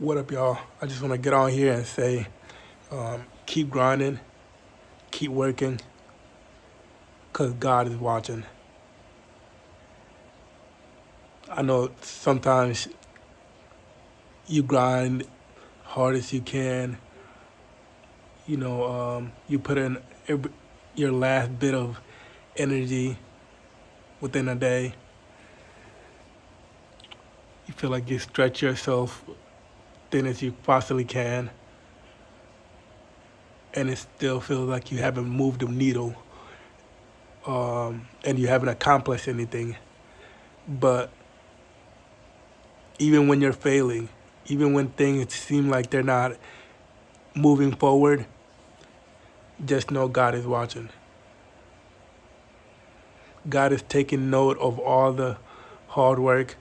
What up, y'all? I just want to get on here and say, keep grinding, keep working, because God is watching. I know sometimes you grind hard as you can, you put in your last bit of energy within a day. You feel like you stretch yourself thin as you possibly can, and it still feels like you haven't moved a needle, and you haven't accomplished anything. But even when you're failing, even when things seem like they're not moving forward, just know God is watching. God is taking note of all the hard work,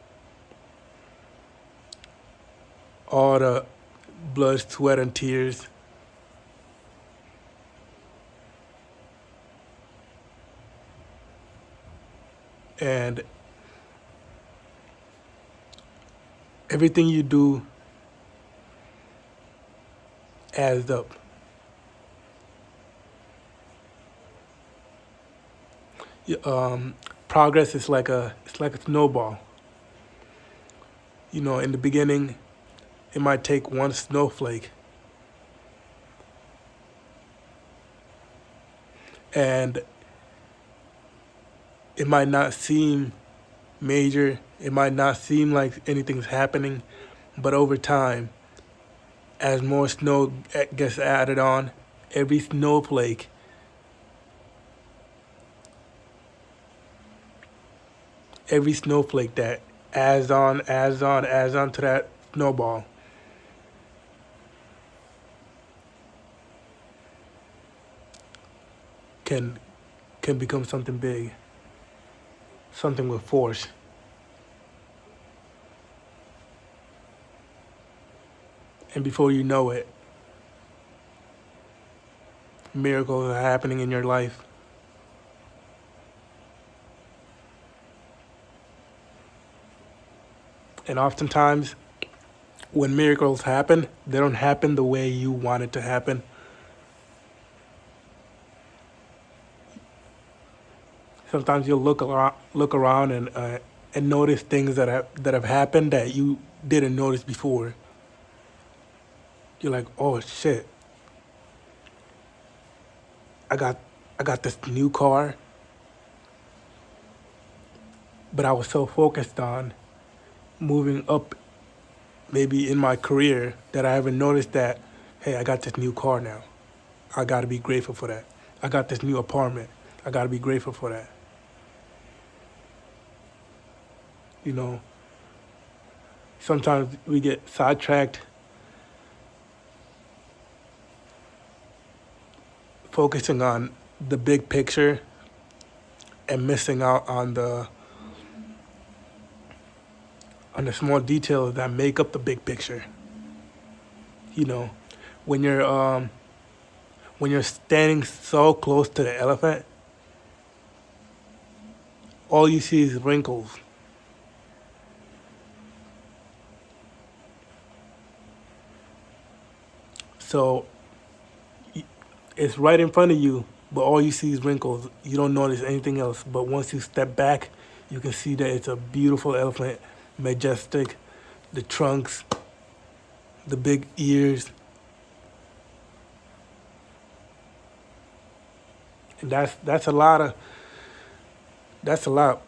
all the blood, sweat, and tears. And everything you do adds up. Progress is like a snowball. In the beginning, it might take one snowflake, and it might not seem major. It might not seem like anything's happening, but over time, as more snow gets added on, every snowflake, every snowflake that adds on to that snowball can can become something big, something with force. And before you know it, miracles are happening in your life. And oftentimes, when miracles happen, they don't happen the way you want it to happen. Sometimes you'll look around and notice things that have happened that you didn't notice before. You're like, oh shit, I got I got this new car, but I was so focused on moving up maybe in my career that I haven't noticed that, hey, I got this new car now. I got to be grateful for that. I got this new apartment. I got to be grateful for that. You know, sometimes we get sidetracked focusing on the big picture and missing out on the small details that make up the big picture. You know, when you're when you're standing so close to the elephant, all you see is wrinkles. So it's right in front of you, but all you see is wrinkles. You don't notice anything else. But once you step back, you can see that it's a beautiful elephant, majestic, the trunks, the big ears, and that's a lot of that's a lot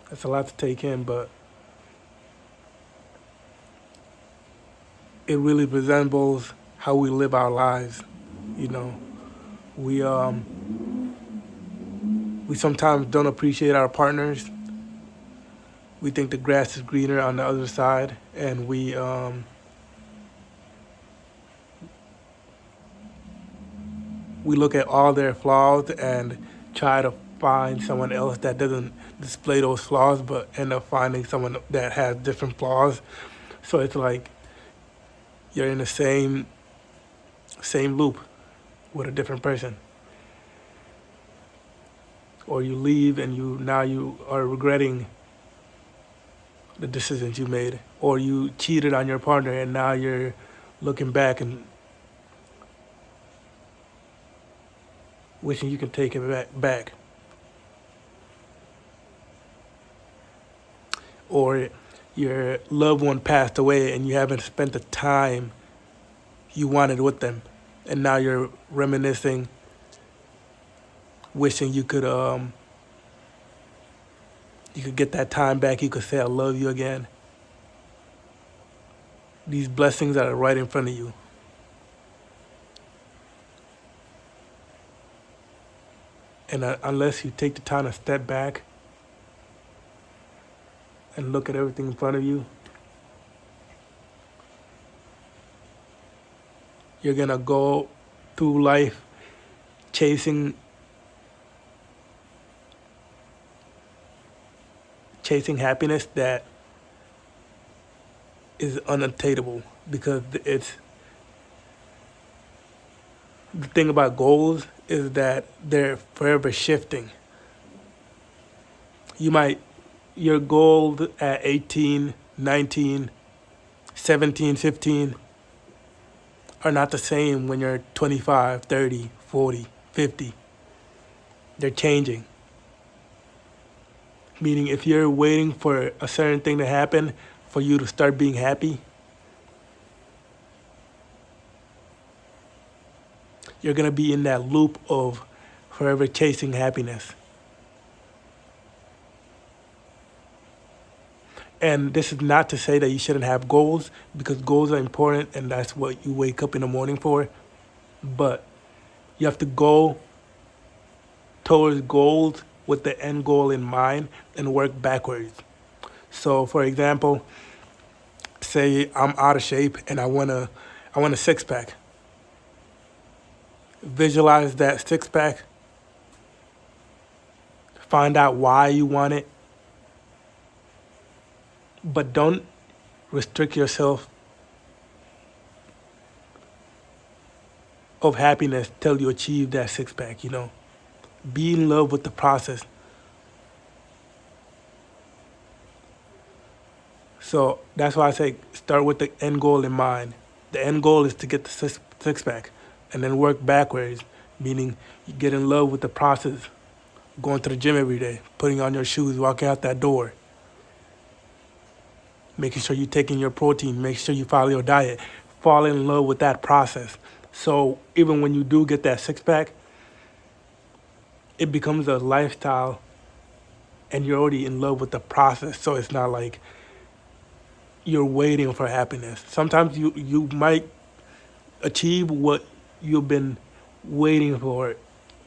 that's a lot to take in. But it really resembles how we live our lives. You know, we we sometimes don't appreciate our partners. We think the grass is greener on the other side, and we look at all their flaws and try to find someone else that doesn't display those flaws, but end up finding someone that has different flaws. So it's like you're in the same loop with a different person, or you leave and you are regretting the decisions you made, or you cheated on your partner and now you're looking back and wishing you could take it back. Or your loved one passed away and you haven't spent the time you wanted with them, and now you're reminiscing, wishing you could get that time back. You could say I love you again. These blessings that are right in front of you. And unless you take the time to step back and look at everything in front of you, you're gonna go through life chasing happiness that is unattainable, because it's the thing about goals is that they're forever shifting. Your goal at 18, 19, 17, 15 are not the same when you're 25, 30, 40, 50. They're changing. Meaning, if you're waiting for a certain thing to happen for you to start being happy, you're going to be in that loop of forever chasing happiness. And this is not to say that you shouldn't have goals, because goals are important and that's what you wake up in the morning for. But you have to go towards goals with the end goal in mind and work backwards. So, for example, say I'm out of shape and I want a six pack. Visualize that six pack. Find out why you want it. But don't restrict yourself of happiness till you achieve that six pack, Be in love with the process. So that's why I say start with the end goal in mind. The end goal is to get the six pack, and then work backwards, meaning you get in love with the process. Going to the gym every day, putting on your shoes, walking out that door, making sure you're taking your protein, make sure you follow your diet, fall in love with that process. So even when you do get that six pack, it becomes a lifestyle and you're already in love with the process. So it's not like you're waiting for happiness. Sometimes you might achieve what you've been waiting for,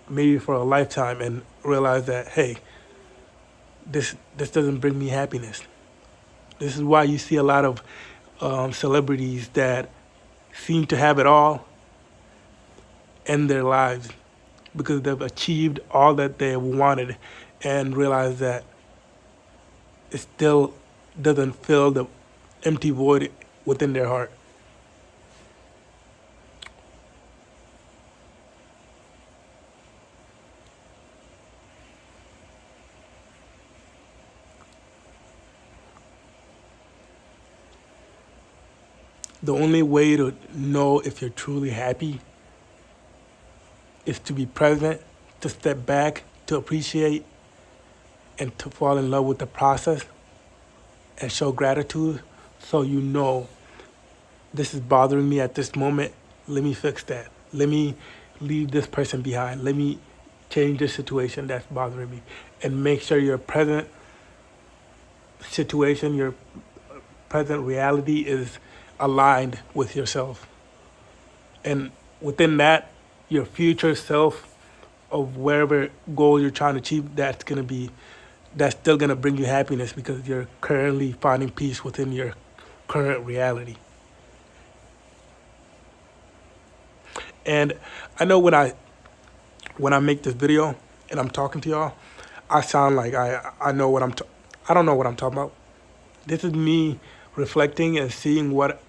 maybe for a lifetime, and realize that, hey, this doesn't bring me happiness. This is why you see a lot of celebrities that seem to have it all in their lives, because they've achieved all that they wanted and realize that it still doesn't fill the empty void within their heart. The only way to know if you're truly happy is to be present, to step back, to appreciate, and to fall in love with the process and show gratitude, so you know this is bothering me at this moment. Let me fix that. Let me leave this person behind. Let me change this situation that's bothering me. And make sure your present situation, your present reality is aligned with yourself. And within that, your future self of wherever goal you're trying to achieve, that's still gonna bring you happiness, because you're currently finding peace within your current reality. And I know when I make this video and I'm talking to y'all, I sound like I know what I don't know what I'm talking about. This is me reflecting and seeing what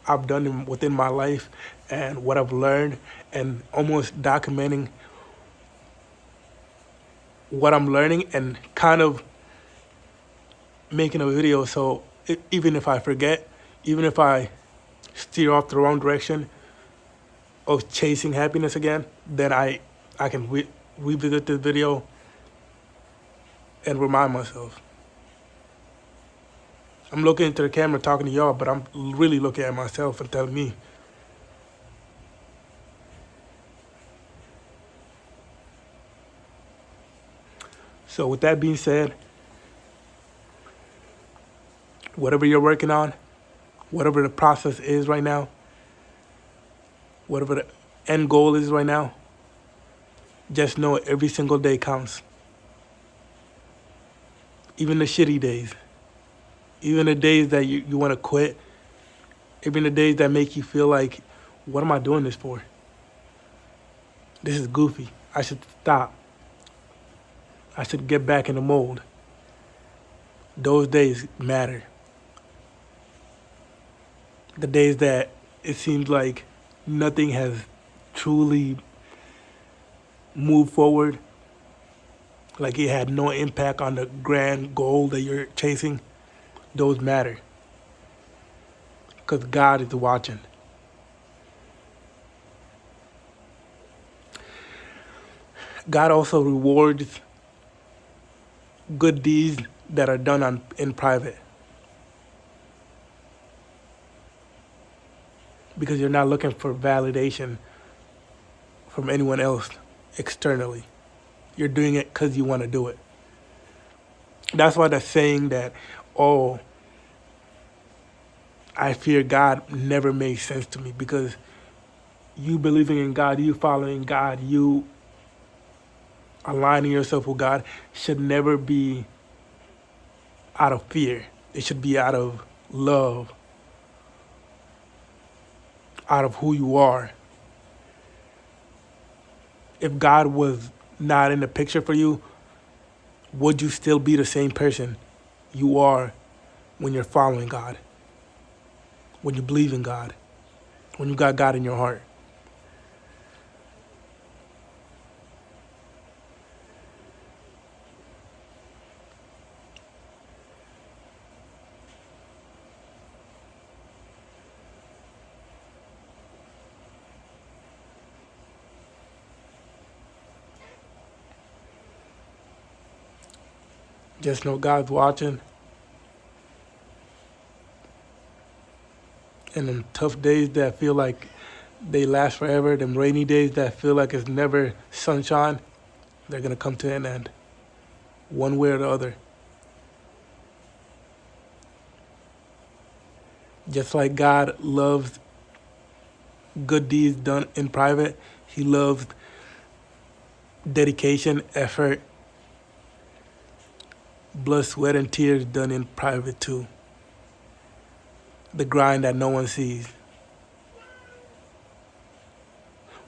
I've done within my life and what I've learned, and almost documenting what I'm learning, and kind of making a video, so even if I forget, even if I steer off the wrong direction of chasing happiness again, then I can revisit this video and remind myself. I'm looking into the camera talking to y'all, but I'm really looking at myself and telling me. So with that being said, whatever you're working on, whatever the process is right now, whatever the end goal is right now, just know every single day counts. Even the shitty days, even the days that you want to quit, even the days that make you feel like, what am I doing this for? This is goofy. I should stop. I should get back in the mold. Those days matter. The days that it seems like nothing has truly moved forward, like it had no impact on the grand goal that you're chasing, those matter. Because God is watching. God also rewards good deeds that are done in private. Because you're not looking for validation from anyone else externally. You're doing it because you want to do it. That's why the saying that, oh, I fear God never makes sense to me, because you believing in God, you following God, you aligning yourself with God should never be out of fear. It should be out of love, out of who you are. If God was not in the picture for you, would you still be the same person you are when you're following God? When you believe in God? When you got God in your heart? Just know God's watching. And them tough days that feel like they last forever, them rainy days that feel like it's never sunshine, they're going to come to an end, one way or the other. Just like God loves good deeds done in private, He loves dedication, effort, blood, sweat, and tears done in private too. The grind that no one sees.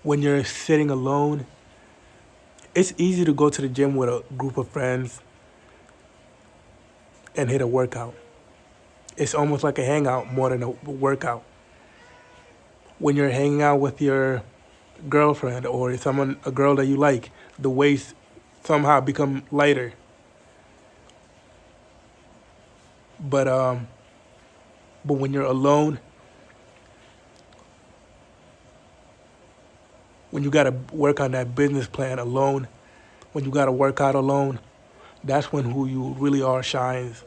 When you're sitting alone, it's easy to go to the gym with a group of friends and hit a workout. It's almost like a hangout more than a workout. When you're hanging out with your girlfriend or a girl that you like, the weights somehow become lighter. But when you're alone, when you gotta work on that business plan alone, when you gotta work out alone, that's when who you really are shines.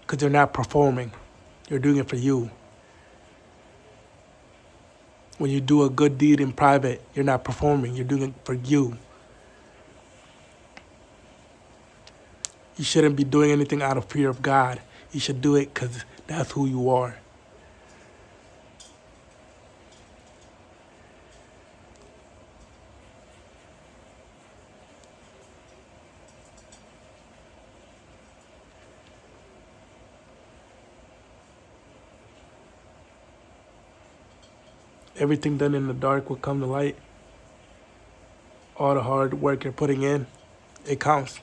Because you're not performing, you're doing it for you. When you do a good deed in private, you're not performing, you're doing it for you. You shouldn't be doing anything out of fear of God. You should do it because that's who you are. Everything done in the dark will come to light. All the hard work you're putting in, it counts.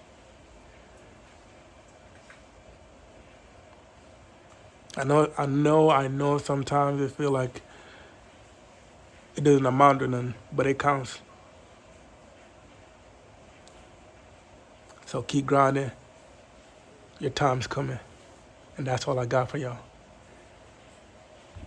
I know sometimes it feel like it doesn't amount to nothing, but it counts. So keep grinding, Your time's coming. And that's all I got for y'all.